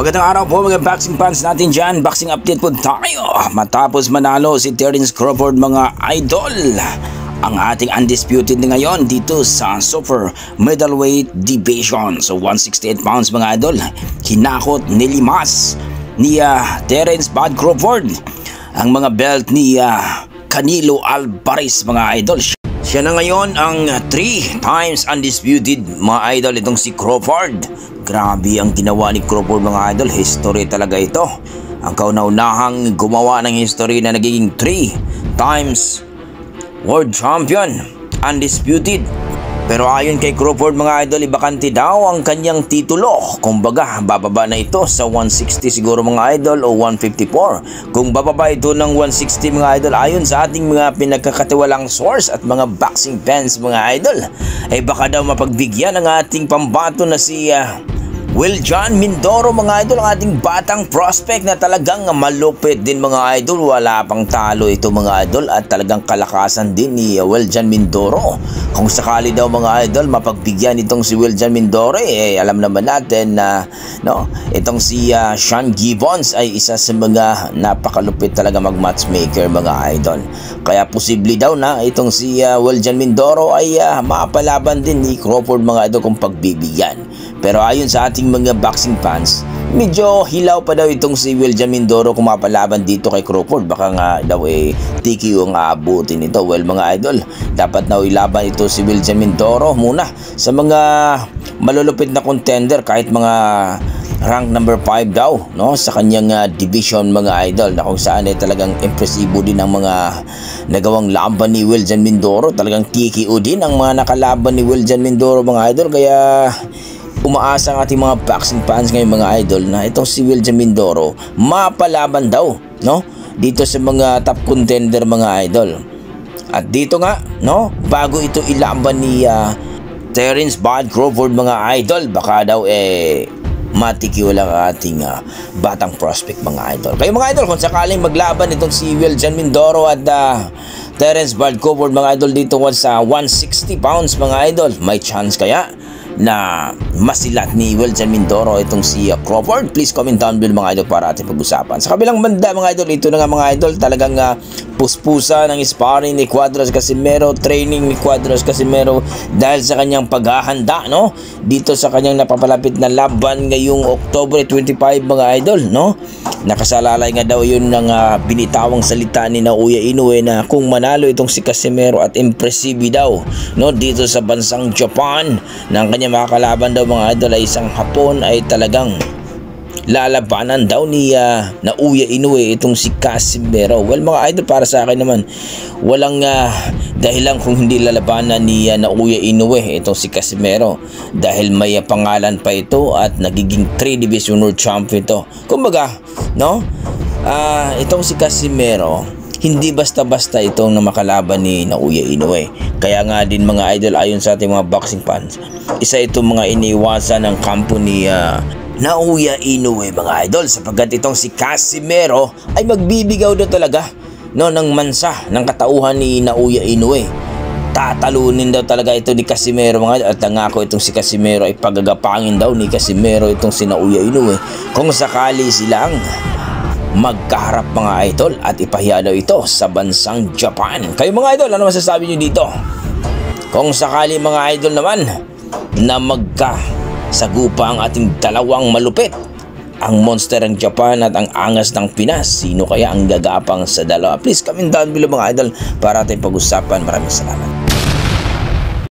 Magandang araw po mga boxing fans natin dyan. Boxing update po tayo. Matapos manalo si Terence Crawford mga idol, ang ating undisputed na ngayon dito sa super middleweight division. So 168 pounds mga idol. Hinakot, nilimas ni Terence Bud Crawford ang mga belt ni Canelo Alvarez mga idol. Siya na ngayon ang 3 times undisputed mga idol, itong si Crawford. Grabe ang ginawa ni Crawford mga idol. History talaga ito. Ang kauna-unahang gumawa ng history na nagiging 3 times world champion, undisputed. Pero ayon kay Crawford mga idol, ibakante daw ang kanyang titulo. Kumbaga, bababa na ito sa 160 siguro mga idol o 154. Kung bababa ito ng 160 mga idol, ayon sa ating mga pinagkakatiwalang source at mga boxing fans mga idol, ay baka daw mapagbigyan ng ating pambato na si Wiljan Mindoro mga idol, ang ating batang prospect na talagang malupit din mga idol. Wala pang talo ito mga idol at talagang kalakasan din ni Wiljan Mindoro. Kung sakali daw mga idol mapagbigyan itong si Wiljan Mindoro, alam naman natin na itong si Sean Gibbons ay isa sa mga napakalupit talaga mag-matchmaker mga idol. Kaya posible daw na itong si Wiljan Mindoro ay mapalaban din ni Crawford mga idol kung pagbibigyan. Pero ayon sa ating mga boxing fans, medyo hilaw pa daw itong si Wiljan Mindoro kung mapalaban dito kay Crawford. Baka nga daw TKO ang aabutin ito. Well mga idol, dapat na ilaban ito si Wiljan Mindoro muna sa mga malulupit na contender, kahit mga rank number 5 daw sa kanyang division mga idol, na kung saan talagang impresibo din ang mga nagawang laban ni Wiljan Mindoro. Talagang TKO din ang mga nakalaban ni Wiljan Mindoro mga idol. Kaya umaasa ang ating mga boxing fans ngayon mga idol na itong si Wiljan Mindoro mapalaban daw dito sa mga top contender mga idol. At dito nga bago ito ilaban ni Terence Bud Crawford mga idol, baka daw matikyo lang ang ating batang prospect mga idol. Kayo mga idol, kung sakaling maglaban itong si Wiljan Mindoro at Terence Bud Crawford mga idol dito sa 160 pounds mga idol, may chance kaya na masilat ni Wiljan Mindoro itong si Crawford? Please comment down below mga idol para ating pag-usapan. Sa kabilang banda mga idol, ito na nga mga idol, talagang puspusa ng sparring ni Cuadras Casimero, training ni Cuadras Casimero dahil sa kanyang paghahanda dito sa kanyang napapalapit na laban ngayong October 25 mga idol. Nakasalalay nga daw yun ng binitawang salita ni Naoya Inoue na kung manalo itong si Casimero at impresibi daw dito sa bansang Japan ng kanyang makakalaban daw mga idol ay isang Hapon, ay talagang lalabanan daw ni Naoya Inoue itong si Casimero. Well mga idol, para sa akin naman walang dahilan kung hindi lalabanan ni Naoya Inoue itong si Casimero, dahil may pangalan pa ito at nagiging 3 division world champion ito. Kumbaga itong si Casimero hindi basta-basta itong na makalaban ni Naoya Inoue. Kaya nga din mga idol, ayon sa ating mga boxing fans, isa itong mga iniwasan ng kampo ni Naoya Inoue mga idol, sapagkat itong si Casimero ay magbibigaw daw talaga ng mansa ng katauhan ni Naoya Inoue. Tatalunin daw talaga ito ni Casimero mga idol, at nangako itong si Casimero ay pagagapangin daw ni Casimero itong si Naoya Inoue kung sakali silang magkaharap mga idol, at ipahiya daw ito sa bansang Japan. Kayo mga idol, ano masasabi nyo dito? Kung sakali mga idol naman na magkasagupa ang ating dalawang malupit, ang monster ng Japan at ang angas ng Pinas, sino kaya ang gagapang sa dalawa? Please comment down below mga idol para ating pag-usapan. Maraming salamat.